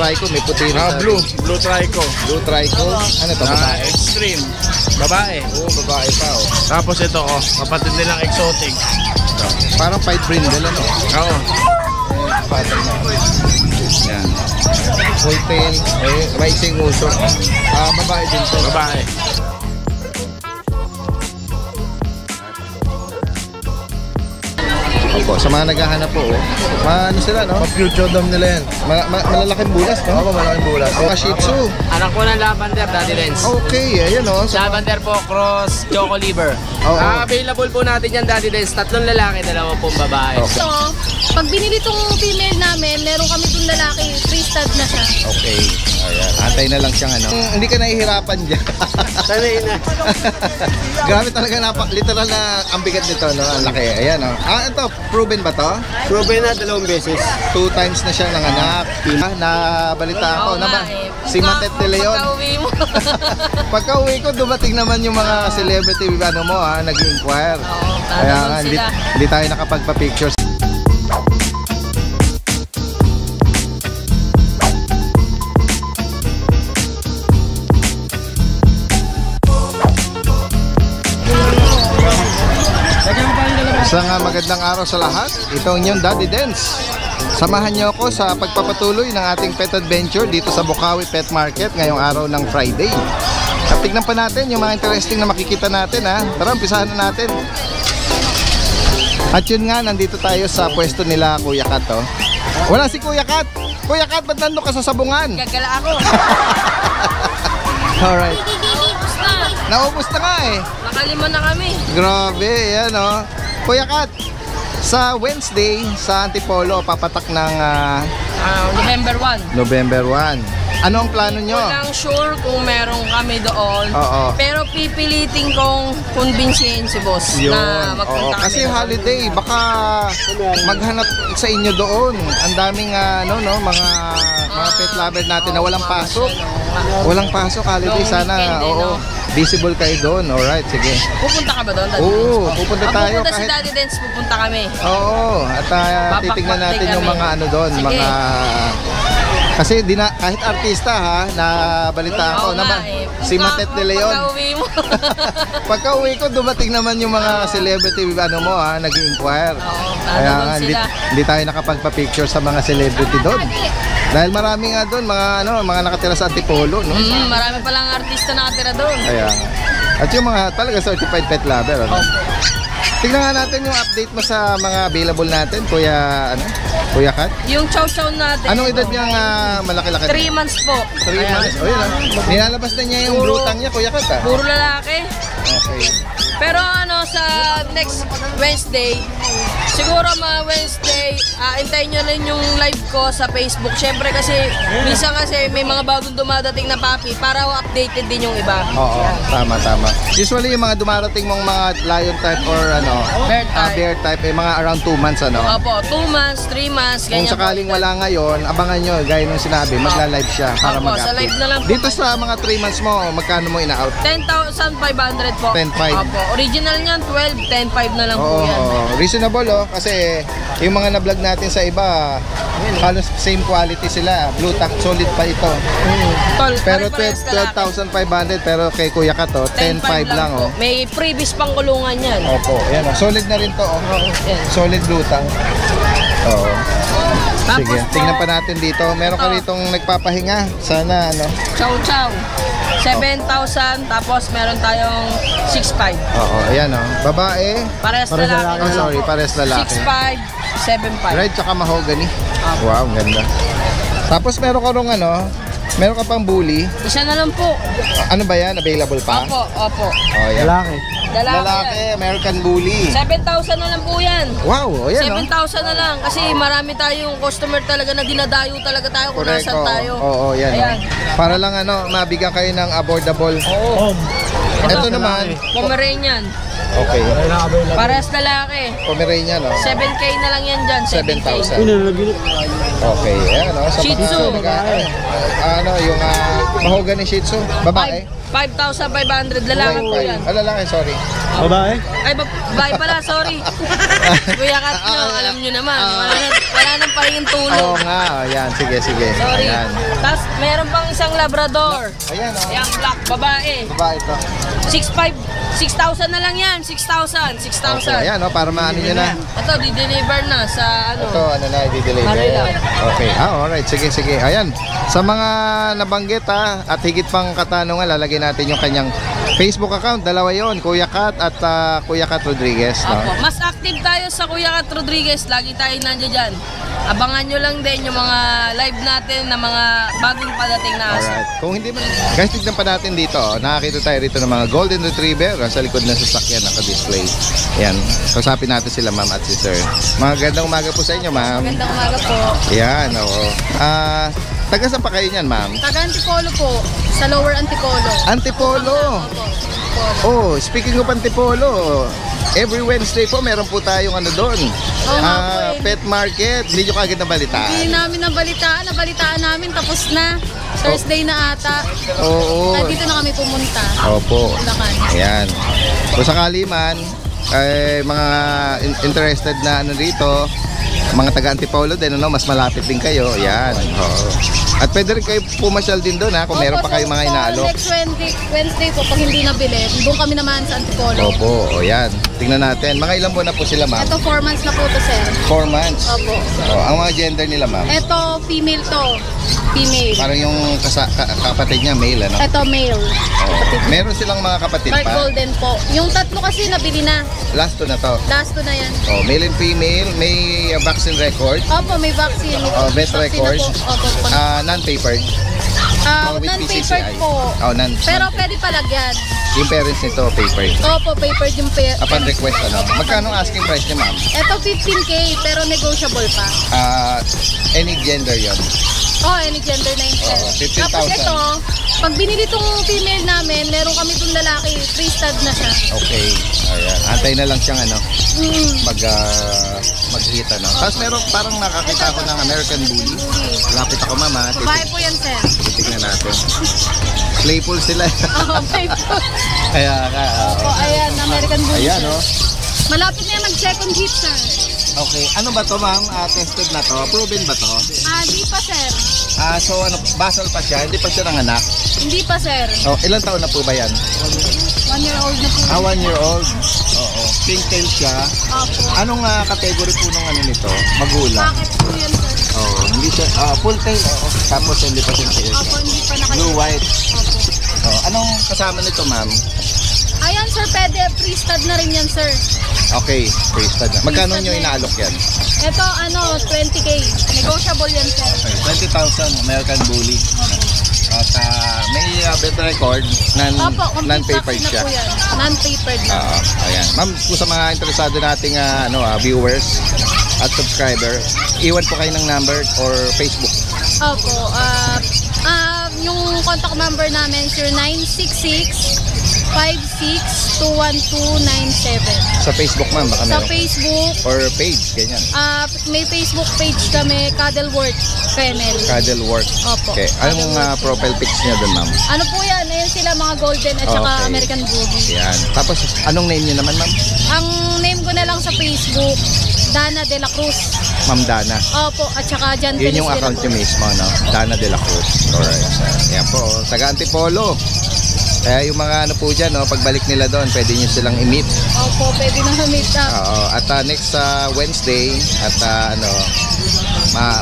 trico, may puti rin sa Blue trico. Blue trico. Ano to? Babae? Extreme. Babae. Oo, babae pa oh. Tapos ito kapatid nilang exotic. Parang fight brindle ano? Oo. Pattern na. Yan. Full tail, rising uso. Babae din to. Babae. Opo, sa mga naghahanap po, ano sila, no? Future dom nila yan. Malalaking bulas, no? Opo, malaking bulas. Shih Tzu. Anak ko ng lavender, Daddy Dens. Okay, ayan o. Lavender po, cross, choco liver. Available po natin yan, Daddy Dens. 3 lalaki, 2 pong babae. Okay. So, pag binili tong female namin, meron kami itong lalaki, free stud na siya. Okay, ayan. Antay na lang siyang ano. Hindi ka nahihirapan dyan. Sanay na. Grabe talaga, literal na ang bigat nito, no? Ang laki, ayan o. Ito, proven ba to? Proven na 2 beses. 2 times na siya nanganak. Nabalita ako na ba? Si Matet de Leon. Pagka-uwi mo. Pagka uwi ko, dumating naman yung mga celebrity ano mo nag-inquire. Kaya nga, hindi tayo nakapagpa-pictures. Isang magandang araw sa lahat. Ito ang inyong Daddy Dens. Samahan niyo ako sa pagpapatuloy ng ating pet adventure dito sa Bukawi Pet Market ngayong araw ng Friday. At tignan pa natin yung mga interesting na makikita natin ha. Tara, umpisahan na natin. At yun nga, nandito tayo sa pwesto nila Kuya Kat oh. Wala si Kuya Kat. Kuya Kat, ba't nandun ka sa sabungan? Gagala ako. Alright. Naubos na. Naubos na nga eh. Nakalima na kami. Grabe, yan oh. Kuya Kat, sa Wednesday sa Antipolo papatak ng November 1. November 1. Ano ang plano nyo? Hindi ko lang sure kung meron kami doon. Oo. Pero pipilitin kong convincein si boss na magpunta kami. Kasi doon. holiday, baka maghanap sa inyo doon. Ang daming mga pet lover natin na walang pasok. Walang pasok holiday, sana. Oo. Visible kayo doon. Alright, sige. Pupunta ka ba doon? Oo, pupunta tayo. Pupunta si Daddy Dens, pupunta kami. Oo, at titignan natin yung mga ano doon, Sige. mga kasi kahit artista ha, nabalita ako naman si Matet de Leon. Pagka-uwi mo. Pagka uwi ko, dumating naman yung mga celebrity ano mo ha, nag-inquire. Kaya nga, hindi tayo nakapagpa-picture sa mga celebrity doon. Dahil marami nga doon mga nakatira sa Antipolo, no? Marami palang artista nakatira doon. Kaya at yung mga talaga certified pet lover, ano? Tingnan nga natin yung update mo sa mga available natin, Kuya Kat. Yung chow-chow natin. Anong edad niyang malaki-laki? 3 months po. 3 months. O yun nilalabas na niya yung brutang niya, Kuya Kat ha? Puro lalaki. Okay. Pero sa next Wednesday, siguro Wednesday, hintayin nyo rin yung live ko sa Facebook. Syempre kasi, minsan kasi may mga bagong dumadating na papi para updated din yung iba. Oo, tama. Usually yung mga dumarating mong mga lion type or bear type, mga around 2 months ano? Opo, 2 months, 3 months, Kung ganyan sakaling po. wala ngayon, abangan nyo, gaya nung sinabi, magla-live siya para Opo, sa live na lang po. Dito sa mga 3 months mo, magkano mo ina-out? 10,500 po. 10,500. Opo, original niyan 12, 10,500 na lang po yan. Reasonable kasi yung mga na-vlog natin sa iba, halos same quality sila. Blue tack, solid pa ito. Tol, Pero pare-parehas lalaki. 12,500, pero kay Kuya Kat 10,500 lang po. May freebies pang kulungan yan. Opo, yan solid na rin to Yan. Solid blue tack. Oo. Tapos Sige, po, tingnan pa natin dito. Meron ka ito. ritong nagpapahinga. Sana chow-chow. 7,000, tapos meron tayong 6,500. Oo, ayan babae. Parehas lalaki. Sorry, pares lalaki. 6,500, 7,500. Red tsaka mahogany. Wow, ang ganda. Tapos meron ka rong meron ka pang bully. Isa na lang po. Ano ba yan? Available pa? Opo. Oh, yan. Lalaki, American bully. 7,000 na lang po yan. Wow, ayan 7,000 na lang. Kasi marami tayong customer talaga na dinadayo talaga tayo kung nasan tayo. Oo, yan. Ayan. Para lang mabigyan kayo ng affordable. Oo. Ito naman. Pomeranian. Okay. Parehas lalaki. Pomeranian, 7K na lang yan dyan. 7K. 7,000. Okay, ayan Shih Tzu. Yung mahogany Shih Tzu. Babae. 5,500 lalaki po yan. Lalaki, sorry. Babae? Ay, babae pala, sorry. Kuya Kat nyo, alam nyo naman. wala nang pahinging tulog. Oo nga, ayan, sige. Sorry. Ayan. Tapos meron pang isang Labrador. Ayan, oh. Ayan, black, babae. Babae ito. 6,000 na lang yan. 6,000. Ayan, oh, para maano nyo na. Ito, di-deliver na sa ano. Ito, ano na, i-deliver. Manila. Okay, alright, sige. Ayan, sa mga nabanggit at higit pang katanungan, lalagay natin yung kanyang Facebook account. Dalawa yon, Kuya Kat at Kuya Kat Rodriguez. No? Opo. Mas active tayo sa Kuya Kat Rodriguez. Lagi tayo nandiyan dyan. Abangan nyo lang din yung mga live natin na mga bagong padating na aso. Alright. Kung hindi man, guys, tignan pa natin dito. Nakakita tayo rito ng mga golden retriever sa likod ng sasakyan naka-display. Yan. Kausapin natin sila, ma'am at si sir. Magandang umaga po sa inyo, ma'am. Magandang umaga po. Yan, oo. Taga saan pa kayo niyan, ma'am? Taga Antipolo po. Sa Lower Antipolo. Antipolo. Opo. Oh, speaking of Antipolo, every Wednesday po meron po tayong ano doon. Pet market. Hindi nyo kagad nabalitaan. Hindi namin nabalitaan namin tapos na. Thursday na ata. Oo. Kaya dito na kami pumunta. Opo. Bulacan. Ayan. Kung sakali man, mga interested na ano dito, mga taga Antipolo din, ano, mas malapit din kayo. Ayan. Oo. At pwede rin kayo pumasyal din doon, ha, kung meron pa kayong mga inaalok. Next Wednesday po, pag hindi nabili, doon kami naman sa Antipolo. Opo. O yan. Tingnan natin. Mga ilang buwan na po sila, ma'am? Ito 4 months na po to, sir. 4 months. Opo. Ang mga gender nila, ma'am? Ito, female to. Female. Parang yung kapatid niya, male, ano? Ito, male. Oo. Meron silang mga kapatid Dark pa. golden po. Yung tatlo kasi nabili na. Last two na to. Last to na yan. Oh, male and female, may vaccine record, Opo, may vaccine. vet Vaccine na record, po. Opo. non-papered. With Non-papered PCCI. po. Oh, Pero pwede palagyan. yung parents nito, papered. Opo, papered yung Upon request, ano? Magkano ang asking price niya, ma'am? Ito 15K, pero negotiable pa. Any gender yon. Oh, any gender na yun, sir. Oo, 15,000. Tapos ito, pag binili tong female namin, meron kami itong lalaki, 3-stud na siya. Okay. Ayan. Antay na lang siyang ano, Mm. mag-hit, ano. Tapos meron, parang nakakita ako ng American Bully. Lapit ako, mama. Babae po yan, sir. Titignan natin. Playful sila. Oh, playful. Kaya ka. Opo, ayan, American Bully. Ayan, sir. oh. Malapit na yan mag-second hit, sir. Okay. Ano ba to, ma'am? Tested na to? Proven ba to? Di pa, sir. So ano, basal pa siya? Hindi pa siya nanganak? Hindi pa, sir. Oh, ilang taon na po ba yan? 1 year old na po. 1 year old. Oo. Pink tail siya. Opo. Anong category po nung ano nito? Magulang? Bakit po yan, sir? Oo. Hindi siya, full tail. Oo. Tapos hindi pa siya tail Opo, siya. hindi pa naka- Blue white. Opo. Oo. Anong kasama nito, ma'am? Ayan, sir, pwede. Free-stud na rin yan, sir. Okay. Freestad na. Magkano nyo inaalok yan? Ito, 20K. Negotiable yan, sir. Okay. 20,000 American Bully. At may vet record, Opo, complete non-papered vaccine na siya. po yan. Non-papered na. Ayan. Ma'am, kung sa mga interesado nating viewers at subscriber, iwan po kayo ng number or Facebook. Opo. Yung contact number namin is 0966-56-21297. Sa Facebook, ma'am, baka Sa meron. Facebook, Or page, ganyan. may Facebook page kami, Cuddleworth Kennel. Cuddle work. Opo. Okay. Anong profile pics niya doon, ma'am? Ano po yan? Ayan sila mga golden at saka Okay. American Bully. Yan. Tapos, anong name niyo naman, ma'am? Ang name ko na lang sa Facebook, Dana De La Cruz. Ma'am Dana. Opo, at saka Jan Yun yung Feliz De La account niyo Cruz. mismo, no? Dana de la Cruz. Alright. Yan po. Taga Antipolo. Kaya yung mga ano po dyan, no, pagbalik nila doon, pwede nyo silang i-meet. Opo, pwede na meet up. Oo. At next Wednesday, at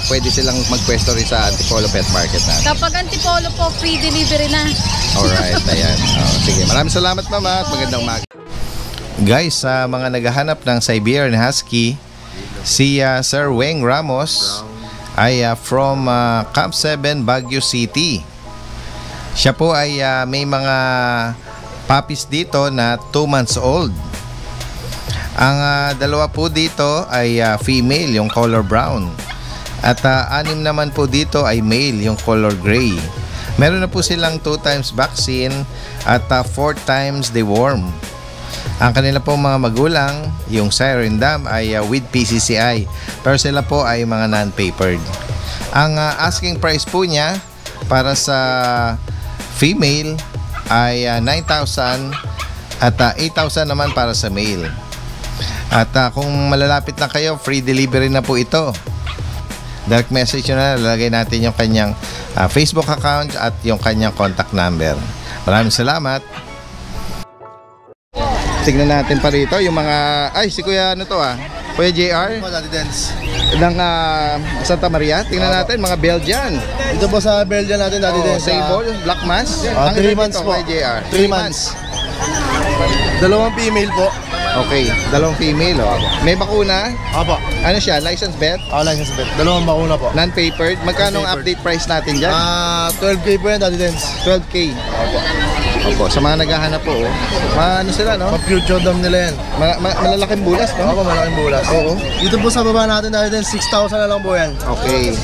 pwede silang magpwesto rin sa Antipolo Pet Market natin. Kapag Antipolo po, free delivery na. Alright, ayan. Sige, maraming salamat, mama, at magandang umaga. Guys, sa mga naghahanap ng Siberian Husky, si Sir Weng Ramos ay from Camp 7, Baguio City. Siya po ay may mga puppies dito na 2 months old. Ang dalawa po dito ay female, yung color brown. At 6 naman po dito ay male, yung color gray. Meron na po silang 2 times vaccine at 4 times deworm. Ang kanila po mga magulang, yung Siren Dam ay with PCCI. Pero sila po ay mga non-papered. Ang asking price po niya para sa female ay 9,000 at 8,000 naman para sa male. At kung malalapit na kayo, free delivery na po ito. Direct message nyo na, lalagay natin yung kanyang Facebook account at yung kanyang contact number. Maraming salamat. Tignan natin pa rito yung mga, ay si Kuya ano to Kuya JR Daddy Dance. ng Santa Maria. Tingnan natin mga Belgian. Ito po sa Belgian natin, Daddy Dance. Sable, Black Mass. 3 months po. Kuya JR. 3 months. Dalawang female po. Okay, dalawang female May bakuna. Opo. Ano siya? License bet? License bet. Dalawang bakuna po. Non-papered. Magkano ang Non-papered. update price natin dyan? 12K po yan, Daddy Dance. 12K. Opo. Sa mga naghahanap po, ano sila, no? Pa-future dam nila yan. Malalaking bulas, no? Opo, malaking bulas. Oo. Dito po sa baba natin, Daddy Dance, 6,000 na lang po yan. Okay.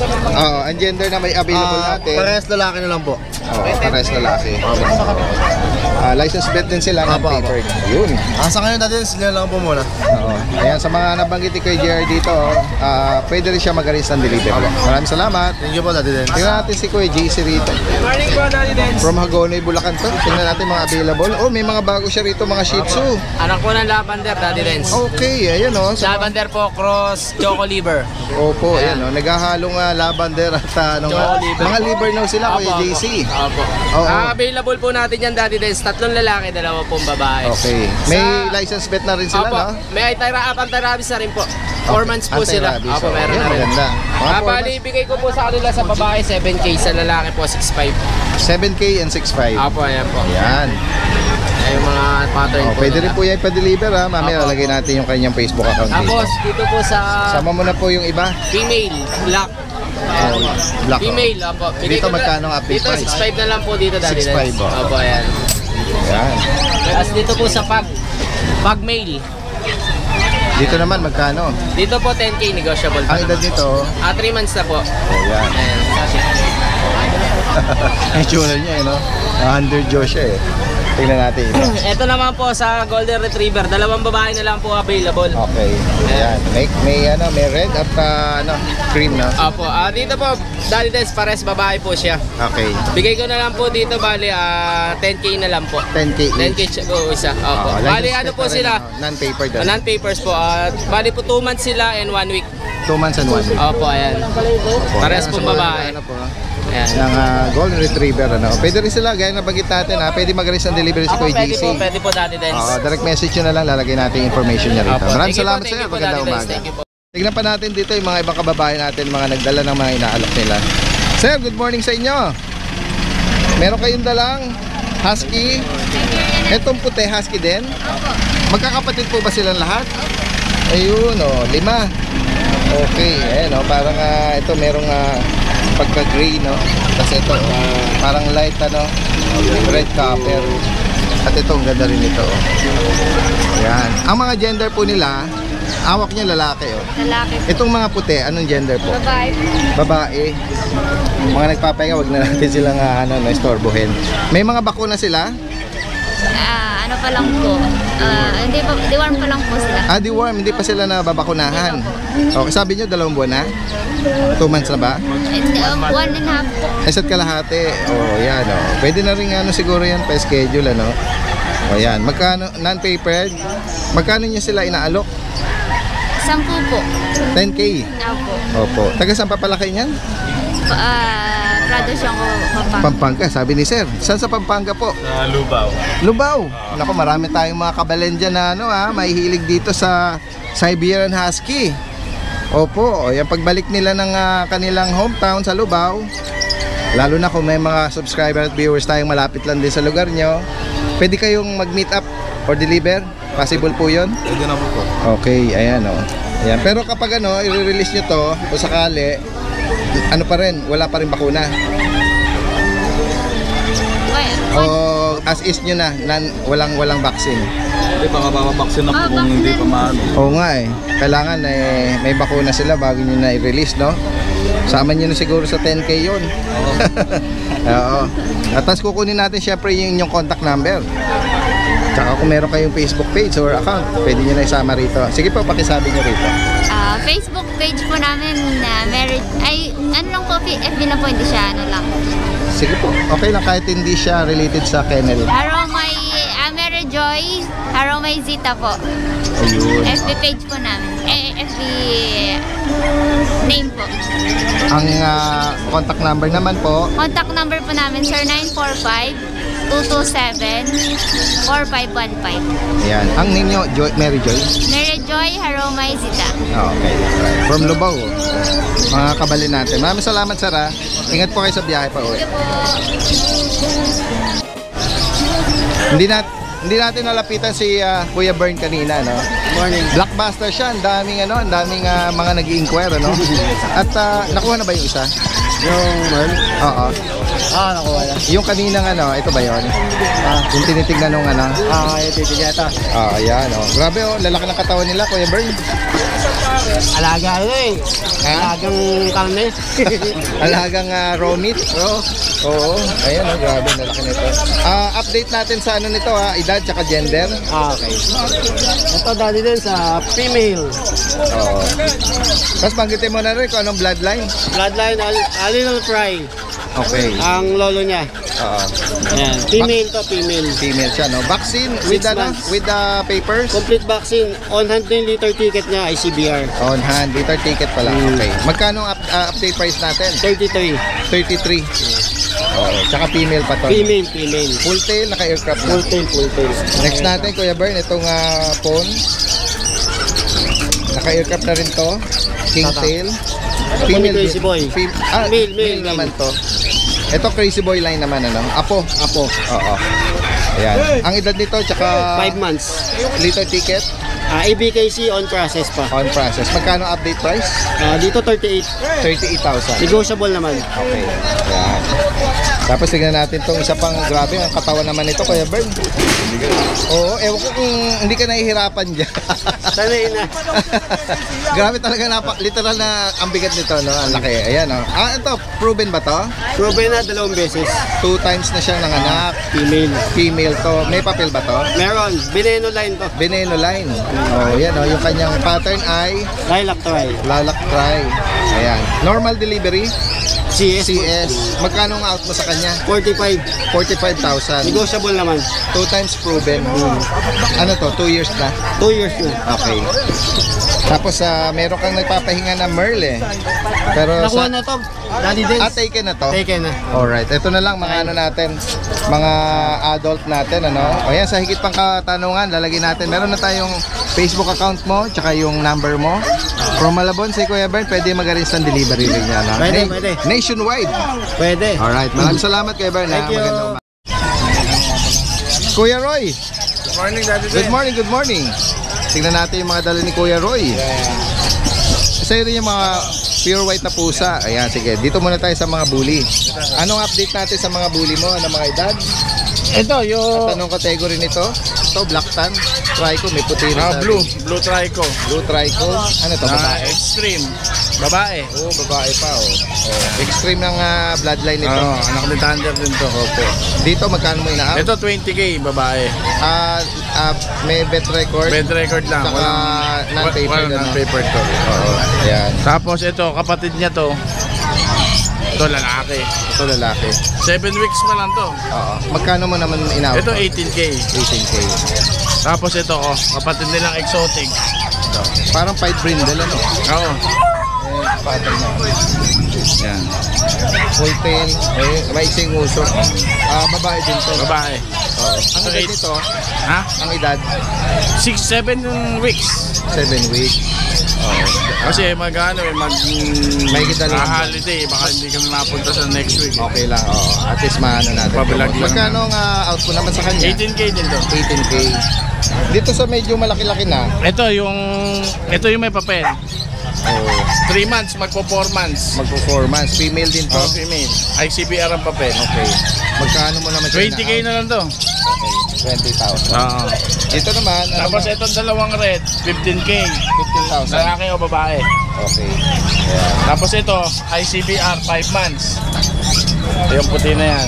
Ang gender na may available natin. Parehas lalaki na lang po. Pares lalaki. License bet din sila, non-papered. Yun. Sa ngayon, Daddy Dance, sila lang po muna. Ayan, sa mga nabanggit ni Kuya JR dito, pwede rin siya mag-arrange ng delivery. Maraming salamat. Thank you po, Daddy Dance. Tingnan natin si Kuya JC rito. Morning po, Daddy Dance. From Hagonoy, Bulacan to. Tingnan natin mga available. Oh, may mga bago siya rito, mga Shih Tzu. Anak po ng lavender, Daddy Dance. Okay, ayan Lavender po, cross, choco liver. Opo, ayan naghahalong lavender at mga liver now sila, Kuya JC. Opo. Oo. Available po natin yan, Daddy Dance. 3 lalaki, 2 pong babae. Okay. May license bet na rin sila, Opo. no? May anti-rabies na rin po. 4 months po sila. Anti-rabies. Opo, meron Ayan, na rin. maganda. Mga Bali, ibigay ko po sa kanila sa babae 7K, sa lalaki po 6.5. 7K and 6.5. Opo, ayan po. Ayan. Ay, yung mga pattern po Pwede rin nila. po yan ipa-deliver, Mamaya Opo. lalagay natin yung kanyang Facebook account Tapos, dito po sa Sama mo na po yung iba. female, black. Black. Female, opo. Bigay Dito ko na- magkano ang update Dito, price? 6.5 na lang po dito, Daddy 6.5 Dance. po. Opo, ayan. Ayan. Tapos dito po sa pag male. Dito naman magkano? Dito po 10K negotiable pa Ang edad naman nito, po. 3 months na po. ayan. Ayan. Ang tsura niya, Under jaw siya, Tingnan natin ito. Ito naman po sa Golden Retriever, 2 babae na lang po available. Okay. Ayan. May red at cream, no? Opo, dito po, Daddy Dance, pares babae po siya. Okay. Bigay ko na lang po dito, bali, 10K na lang po. 10K 10K po isa. Opo. Bali, ano po sila? Non-paper doon. Non-papers po. Bali po 2 months sila and 1 week. 2 months and 1 week. Opo, ayan. Pares po babae. Ayan. Ng Golden Retriever, Pwede rin sila, gaya na bagit natin, Pwede mag-arrange ng delivery si Opo, Kuya JC. pwede po, Daddy Dance. Direct message nyo na lang, lalagay natin yung information niya rito. Opo. Maraming Thank you po, salamat thank sa iyo. you po, Magandang Daddy Dance. umaga. Thank you po. Tignan pa natin dito yung mga ibang kababayan natin, mga nagdala ng mga inaalok nila. Sir, good morning sa inyo. Meron kayong dalang husky. Etong puti, husky din. Magkakapatid po ba silang lahat? Ayun, 5. Okay, ayan, parang ito merong pagka-gray, Tapos ito, parang light, red copper. At ito, ang ganda rin ito. Ayan. Ang mga gender po nila, awak niya lalaki, Lalaki. Itong mga puti, anong gender po? Babae. Babae. Mga nagpapahinga, wag na natin silang istorbohin. May mga bakuna sila? Ano pa lang po. Deworm pa lang po sila. Deworm, hindi pa sila nababakunahan. Okay, sabi niyo 2 buwan na? 2 months na ba? 1.5 po. Isa't kalahati. Yan, Pwede na rin siguro yan pa schedule, yan. Magkano non-papered? Magkano niyo sila inaalok? 10 po. 10K. Opo. Opo. Taga saan pa pala kayo niyan? Tradisyon ko Pampanga. Pampanga, sabi ni Sir. Saan sa Pampanga po? Lubao. Lubao. Naku, marami tayong mga kabalen dyan na mahihilig dito sa Siberian Husky. Opo, yung pagbalik nila ng kanilang hometown sa Lubao, lalo na kung may mga subscriber at viewers tayong malapit lang din sa lugar nyo, pwede kayong mag-meet up or deliver. Possible po yun? Pwede na po. Okay, ayan Ayan. Pero kapag i-release nyo to, o sakali, pa rin, wala pa rin bakuna. O as is nyo na, walang vaccine. Hindi pa mapapabaksin na po kung hindi pa maano. Oo nga kailangan may bakuna sila bago nyo na i-release, Sama nyo na siguro sa 10K yun. Oo. At tapos kukunin natin syempre yung inyong contact number. Tsaka kung meron kayong Facebook page or account, pwede nyo na isama rito. Sige po, pakisabi nyo rito. Facebook page po namin na ano lang po, FB na po, hindi siya lang. Sige po, okay lang kahit hindi siya related sa kennel. Haromay Mary Joy, Haromay Zita po. Ayun. FB page po namin. FB Name po. Ang contact number naman po, Contact number po namin, sir, 945-227-4515. ayan. Ang name nyo, Mary Joy? Mary Joy Haromay Zita. Okay. From Lubao. Mga kabalin natin. Maraming salamat, sir, ha. Ingat po kayo sa biyahe pa uwi. Hindi natin nalapitan si Kuya Bern kanina, no? Morning. Blockbuster siya. Ang daming mga nag-i-inquire, no? At nakuha na ba yung isa? Yung Merl? Oo. Nakuha na. Yung kaninang ito ba yun? Yung tinitignan nung Yung titigeta. Ayan, oh. Grabe, oh. Lalaki ng katawan nila, Kuya Bern. Alaga Alagang karne. Alagang raw meat. Oo. Ayan, oh. Grabe, lalaki nito. Update natin sa nito, edad tsaka gender. Okay. Ito dali din sa female. Oo. Tapos banggitin mo na rin kung anong bloodline. Bloodline, Alinal Fry. Okay. Ang lolo niya. Oo. Ayan. Female to, female. Female siya, no? Vaccine with 6 months. with the papers? Complete vaccine. On hand din liter ticket niya, ICBR. On hand, liter ticket pala. Okay. Magkano update price natin? 33. 33. Oo. Tsaka female pa to. Female. Full tail, naka-aircraft na. Full tail. Next natin, Kuya Bern, itong phone. Naka-aircraft na rin to. King Tata. tail. Female Crazy Boy. Male naman to. Ito Crazy Boy line naman, ano? Apo. Oo. Ayan. Ang edad nito, tsaka 5 months. liter ticket ABKC on process pa. on process. Magkano update price? Dito 38. 38,000. Negotiable naman. Okay. Ayan. Tapos tignan natin tong isa pang grabe ang katawan naman nito, Kuya Bern. Oo, ewan ko kung hindi ka nahihirapan dyan. Sanay na. Grabe talaga, literal na ang bigat nito, no? Ang laki. Ayan, no? Ito, proven ba to? Proven na 2 beses. 2 times na siyang nanganak. Female. Female to. May papel ba to? Meron. Veneno line to. Veneno line. Oh, yan, no? Yung kanyang pattern ay Lilac try. Lilac Try. Ayan. Normal delivery. CS. Magkano ang out mo sa kanya? 45. 45,000. Negotiable naman. 2 times proven. Ano to? 2 years na? 2 years na. Okay. Tapos meron kang nagpapahinga na Merl eh. Pero Nakuha na to. Daddy Dance. taken na to? Taken na. Alright. Ito na lang mga natin. Mga adult natin, ano? O yan, sa higit pang katanungan, lalagyan natin. Meron na tayong Facebook account mo, tsaka yung number mo. From Malabon, si Kuya Bern, pwede mag-arrange ng delivery rin niya, no? Pwede. Nationwide. Pwede. Alright. Maraming salamat, Kuya Bern. Thank you. Magandang umaga. Kuya Roy. Good morning, Daddy Good morning. Tingnan natin yung mga dala ni Kuya Roy. Sa'yo rin yung mga pure white na pusa. Ayan, sige. Dito muna tayo sa mga bully. Anong update natin sa mga bully mo? Ano mga edad? Ito, yung... At anong category nito? Ito, black tan. Trico, may puti rin sa Blue Trico. Blue Trico. Ano to? Babae? Extreme. Babae. Oo, babae pa. Extreme ng bloodline nito. Anak ni Thunder din to. Opo. Dito, magkano mo ina-up? Ito 20k babae. May bet record. Bed record lang. Saka non-paper. Non-paper to. Oo. Ayan. Tapos ito, kapatid niya to. Ito lalaki. Ito lalaki. 7 weeks pa lang to. Oo. Magkano mo naman ina-up? Ito 18k. 18K. Tapos ito, kapatid nilang exotic. Ito. Parang fight brindle, ano? Oo. Pattern na. Yan. Full tail. Maising uso. Babae din to. Babae. Oo. Ang So, edad eight. nito? Ha? Ang edad? 6-7 weeks. 7 weeks. Oo. Kasi mag-ano May kita lang. holiday, baka hindi ka na napunta sa next week. Okay lang. Oo. At least maano natin. Pabalag lang. Magkano ang out mo naman sa kanya? 18k din to. 18K. Dito sa medyo malaki-laki na. Ito yung may papel. 3 months, magpo 4 months. Magpo 4 months. Female din to. Female. ICBR ang papel. Okay. Magkano mo naman siya 20k na lang to. Okay. 20,000. Oo. Dito naman, ano Tapos ba? itong dalawang red, 15k. 15,000. Lalaki o babae. Okay. Ayan. Tapos ito, ICBR 5 months. Yung puti na yan.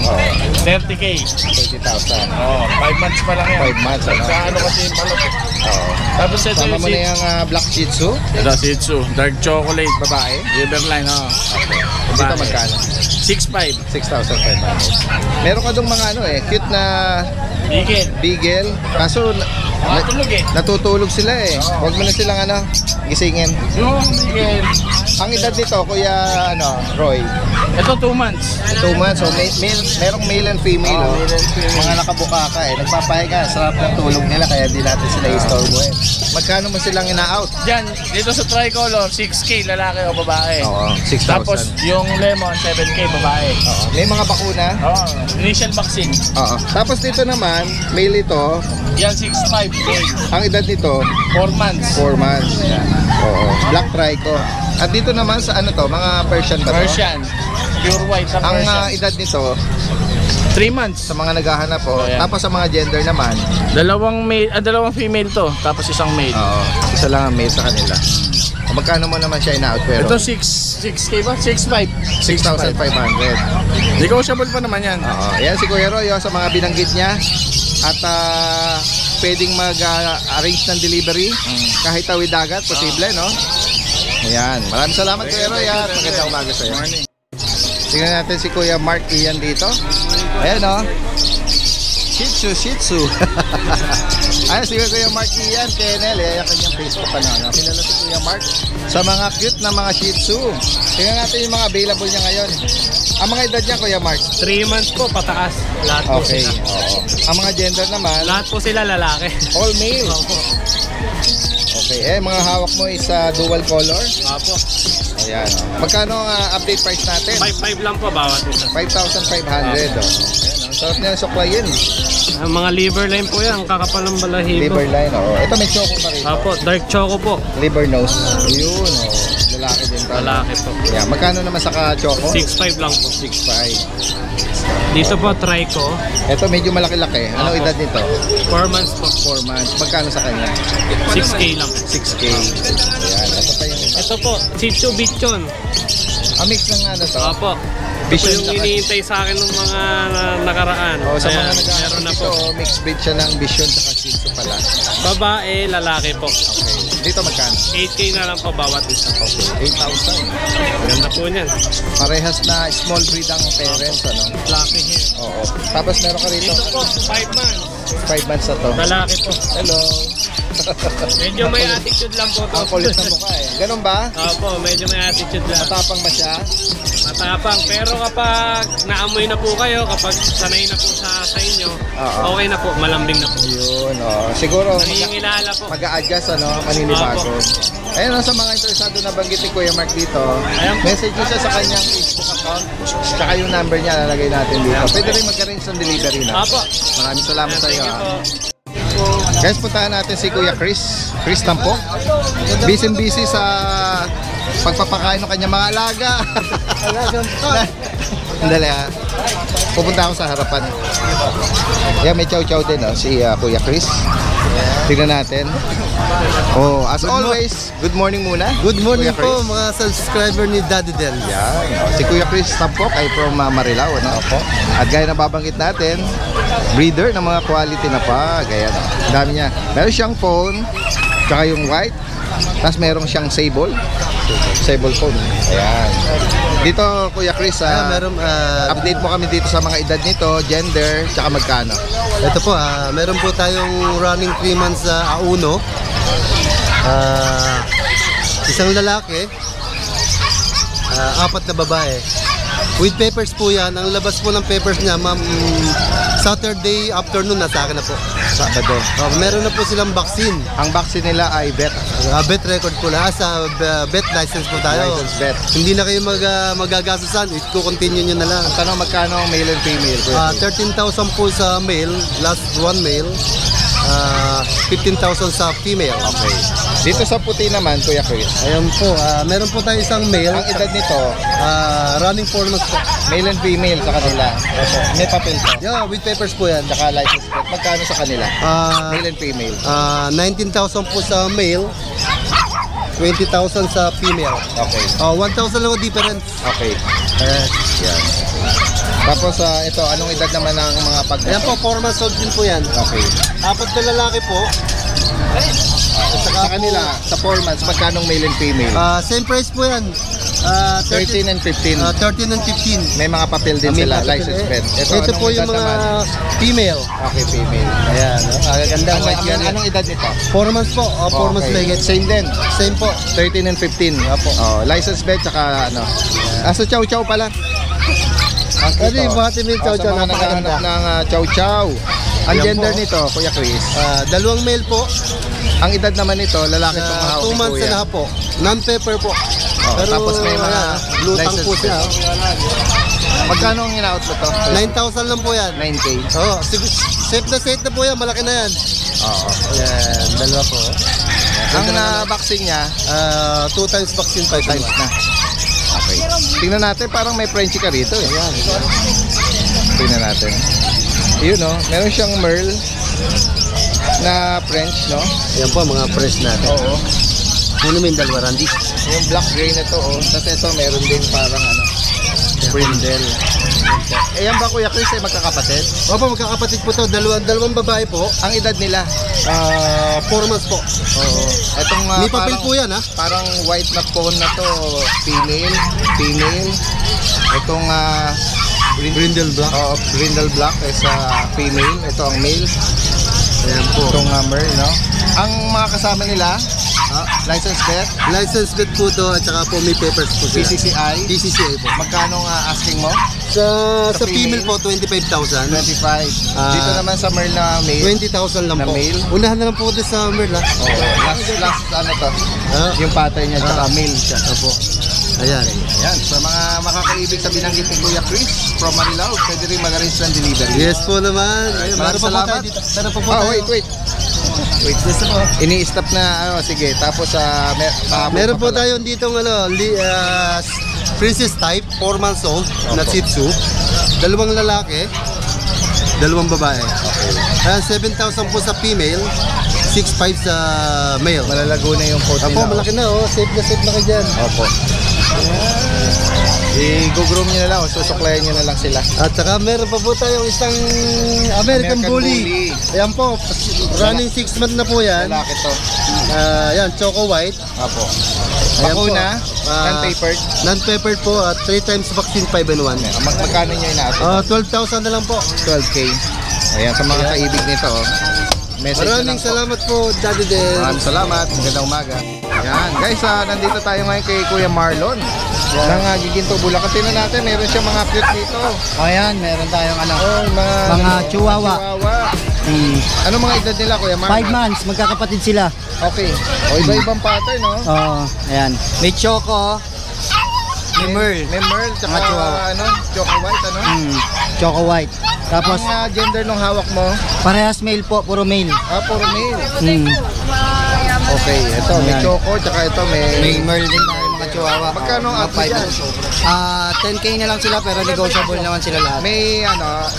30k. 30,000. Oo, 5 months pa lang yan. 5 months, ano? Sa ano kasi yung malupit. Oo. Tapos ito Sama yung mo na yung Black Shih Tzu. Ito, Shih Tzu. Dark chocolate. Babae. Riverline, oo. Dito Babae. magkano? 6'5". 6,500. Meron ka dong mga cute na Bigel. beagle. Kaso Tulog eh. Natutulog sila eh. Huwag mo na silang gisingin. Yung Miguel. Ang edad nito, Kuya Roy, Ito 2 months. 2 months. So, merong male and female. Oh, male and female. Mga nakabuka ka eh. Nagpapahinga. Sarap ng tulog nila kaya di natin sila istorbo eh. Magkano mo silang ina-out? Diyan, dito sa tricolor, 6K lalaki o babae. Oo, 6,000. Tapos yung lemon, 7K babae. Oo. May mga bakuna. Oo, initial vaccine. Oo. Tapos dito naman, male ito. Yan, 6'5K. Ang edad nito, 4 months. 4 months. Yan. Oo. Black trico. At dito naman sa mga Persian ba to? Persian. Pure white sa Ang Persian. edad nito, 3 months. sa mga naghahanap po. Oh, yan. Tapos sa mga gender naman, Dalawang female to, tapos isang male. oo, isa lang ang male sa kanila. Magkano mo naman siya ina-out pero? Ito 6K ba? 6'5". 6,500. Negotiable pa naman yan. Oo. Yan si Kuya Roy sa mga binanggit niya. At pwedeng mag-arrange ng delivery kahit tawid dagat, posible, no? Ayan. Maraming salamat Kuya Roy. Magandang umaga sa iyo. Tingnan natin si Kuya Mark Ian dito. Ayan, no? Shih Tzu. Ayan si Kuya Mark Ian, KNL. Ayan kanyang Facebook no? Kilala si Kuya Mark sa mga cute na mga Shih Tzu. Tingnan natin yung mga available niya ngayon. Ang mga edad niya, Kuya Mark? 3 months po, pataas. Lahat po Okay. sila. Oo. Ang mga gender naman, Lahat po sila lalaki. all male. Opo. Okay. Mga hawak mo is dual color. Opo. Ayan. Magkano ang update price natin? 5'5" lang po bawat isa. 5,500. Ayan. Ang sarap niya suklayin. Ang mga liver line po yan, kakapal ng balahibo. Liver line. Ito may choco pa rin. Opo, dark choco po. Liver nose. Yun. Lalaki din to. Lalaki po. Ayan. Magkano naman sa choco? 6'5" lang po. 6,500. Dito po, trico. Ito medyo malaki-laki. Anong Opo. edad nito? 4 months po. 4 months. Magkano sa kanya? 6K lang. 6K. Ayan. Ito pa yung Ito po, Shih Tzu Bichon. mix ng to. Opo. Ito po Bichon yung tsaka- iniintay sa akin ng mga nakaraan. Sa Ayan, mga meron nag-aaral na dito, po. mixed breed siya ng Bichon at Shih Tzu pala. Babae, lalaki po. Okay. Dito magkano? 8K na lang po bawat isa. Okay. 8,000. Ganda po niyan. Parehas na small breed ang parents, ano? Fluffy hair. Oo. Tapos meron ka rito, Dito po, 5 months. 5 months na to. Lalaki po. Hello. Medyo may attitude lang po to. Ang kulit na mukha eh. Ganun ba? Opo, medyo may attitude lang. Matapang ba siya? Matapang. Pero kapag naamoy na po kayo, kapag sanay na po sa inyo, Oo. okay na po, malambing na po. Yun, oh. Siguro Nangyingilala po. mag-a-adjust, ano? Maninibago. Ayun, sa mga interesado na banggit ni Kuya Mark dito, Ayan po. message nyo siya sa kanyang Facebook account, tsaka yung number niya, lalagay natin dito. Pwede rin mag-arrange ng delivery na. Opo. Maraming salamat sa iyo. Thank you po. Guys, puntahan natin si Kuya Chris Tampok. Busy sa pagpapakain ng kanyang mga alaga. Andali pupunta ako sa harapan. Yan, may chow-chow din si Kuya Chris. Tignan natin. Oh, as always, good morning muna. Good morning Kuya Chris. po mga subscriber ni Daddy Del. Yan. Si Kuya Chris Tampok ay from Marilao, ano? At gaya na babanggit natin, breeder ng mga quality na pag. Ayan. Ang dami niya. Meron siyang phone, tsaka yung white, tapos meron siyang sable phone. Ayan. Dito, Kuya Chris, update mo kami dito sa mga edad nito, gender, tsaka magkano. Ito po, meron po tayong running 3 months sa Auno. Isang lalaki, 4 na babae. With papers po yan. Ang labas po ng papers niya, ma'am, Saturday afternoon nasa akin na po. Sabado. Meron na po silang vaccine. Ang vaccine nila ay vet. Bet record po na. Sa bet license po tayo. License vet. Hindi na kayo magagastusan. I-continue nyo na lang. Ang tanong, magkano ang male and female? Kuya Chris? 13,000 po sa male, last one male. 15,000 sa female. Okay. Dito sa puti naman, Kuya Chris, Ayan po, meron po tayo isang male, ang edad nito, running 4 months po. male and female sa kanila. May papel po. Yeah, with papers po yan. Tsaka license plate. Magkano sa kanila? Male and female. 19,000 po sa male, 20,000 sa female. Okay. 1,000 lang ang difference. Okay. Yan. Tapos ito, anong edad naman ng mga pag... Ayan po, 4 months old din po yan. Okay. 4 na lalaki po. Sa kanila, sa 4 months, magkano male and female? Same price po yan. 13 and 15. 13 and 15. May mga papel din May sila, papel license eh. plate. Ito anong po yung edad mga naman? female. Okay, female. Ayan, ganda Anong edad nito? 4 months po, 4 months Okay. legit. Same din. Same po. 13 and 15. Apo. Oh, license plate tsaka ano. Sa chow chow pala. Ang cute, Ano yung oh. bati mo yung chow Sa chow, mga napakaganda. naghahanap ng chow chow. Ang Ayan gender po. nito, Kuya Chris. Dalawang male po. Ang edad naman nito, lalaki itong mahawak 2 ni months Kuya. na po. Non-pepper po. Tapos may mga blue tank license po siya. Magkano ang in-out mo to? 9,000 lang po yan. 9K. Safe na po yan. Malaki na yan. Oo. Ayan, dalawa po. Ang vaccine niya, 2 times vaccine, 5 times na. Okay. Tingnan natin, parang may Frenchie ka rito eh. Ayan. Tingnan natin. Yun no, meron siyang Merle na French, no? Ayan po, mga fresh natin. Oo. Ano may dalawa, Randy? Yung black gray na to, oh. Tapos ito, meron din parang ano, brindle. Ayan ba Kuya Chris ay magkakapatid? Opo, magkakapatid po to. Dalawang babae po. Ang edad nila? 4 months po. Oo. Itong May papel po yan, ha? Parang white na phone na to, female. Itong Brindle black. Oo, brindle black is female. Ito ang male. Ayan po. Itong Merle, no? Ang mga kasama nila, license plate, License plate po to at saka po may papers po sila. PCCI. PCCI po. Magkano asking mo? Sa female? female po, 25,000. 25. Dito naman sa Merle na male. 20,000 lang Na po. male? Unahan na lang po ito sa Merle, ha? Last ano to? Ah. Yung pattern niya, tsaka male siya. Opo. Ayan. Ayan, sa mga makakaibig sa binanggit ni Kuya Chris from Marilao, pwede rin mag-arrange ng delivery. Yes po naman. Ayun, Maraming meron pa po salamat. tayo dito. Meron pa po Ah, tayo. wait. Yes po. Ini-stop na, sige. Tapos, Meron po tayong ditong princess type, 4 months old, na Shih Tzu. 2 lalaki, 2 babae. Ayan, 7,000 po sa female, 6,500 sa male. Malalago na yung coat Apo, nila. malaki na oh. Safe na kayo dyan. Opo. I-groom nyo na lang, susuklayan nyo na lang sila. At saka meron pa po tayong isang American Bully. Ayan po, running 6 months na po yan. Lalaki to. Ayan, choco white. Opo. Ayan po. Bakuna, non-papered. Non-papered po at 3 times vaccine 5-in-1. Magkano nyo inaatid? 12,000 na lang po. 12K. Ayan, sa mga kaibig nito, oh. Message na lang Maraming po. salamat po, Daddy Den. Maraming salamat. Magandang umaga. Yan. Guys, nandito tayo ngayon kay Kuya Marlon. Ng Giginto, Bulacan. Tingnan natin, meron siya mga cute dito. Ayan, meron tayong Oh, mga chihuahua. Ano mga edad nila, Kuya Marlon? 5 months, magkakapatid sila. Okay. O, iba-ibang pattern, no? Oo, ayan. May Choco, may Merle, May Merle, tsaka Mga chihuahua. Choco White, ano? Choco White. Tapos, Ang gender ng hawak mo? parehas male po, puro male. Puro male. Okay, Okay, ito, may Ayan. Choco, tsaka ito may Merle din tayo mga chihuahua. Magkano ang Mga ato 5 dyan? months. 10K na lang sila pero negotiable naman sila lahat. May May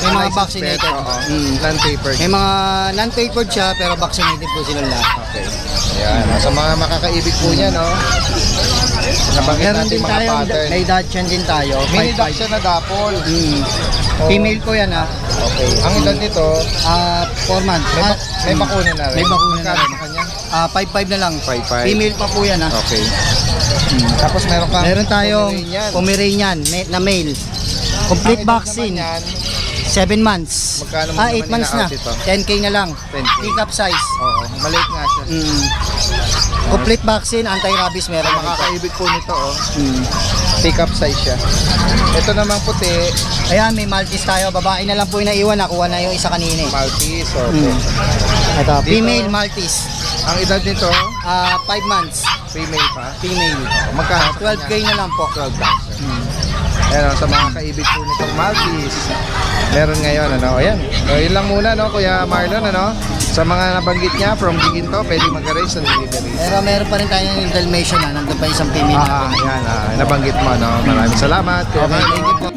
mga license vaccinated. plate, oo. Mm. Non-papered. May mga non-papered siya pero vaccinated po sila lahat. Okay. Ayan, sa mga makakaibig po niya, no? Nabanggit Meron natin din mga tayo, pattern. may Dachshund din tayo. Mini 5'5". Dachshund na dapol. Female ko yan Okay. Ang edad nito, 4 months. may bakuna na rin. May bakuna na Magkano rin. sa kanya? 5'5 na lang. 5'5". Female pa po yan Okay. Tapos meron kang Meron tayong Pomeranian. Pomeranian na male. Ang Complete edad vaccine. naman yan, 7 months. Magkano mo 8 naman months na. ina-out ito? 10K na lang. 10K. Pick-up size. Oo, maliit nga siya. Complete vaccine, anti-rabies meron. Ang makakaibig po nito, oh. Mm. Pick up size siya. Ito namang puti, Ayan, may Maltese tayo. Babae na lang po yung naiwan. Nakuha na yung isa kanina. Maltese, or Ito, Dito- female Maltese. Ang edad nito, 5 months. female pa. Female. Magkano sa 12K kanya? na lang po. 12,000. Ayan, sa mga kaibig po nitong Maltese. Meron ngayon, ano, ayan. So, yun lang muna, no, Kuya Marlon, ano. Sa mga nabanggit niya, from Giginto, pwede mag-arrange ng delivery. Pero meron pa rin tayo yung Dalmatian na. Nandun pa isang female. Ayan, nabanggit mo, no. Maraming salamat, Kuya Okay, Marlon. thank you po.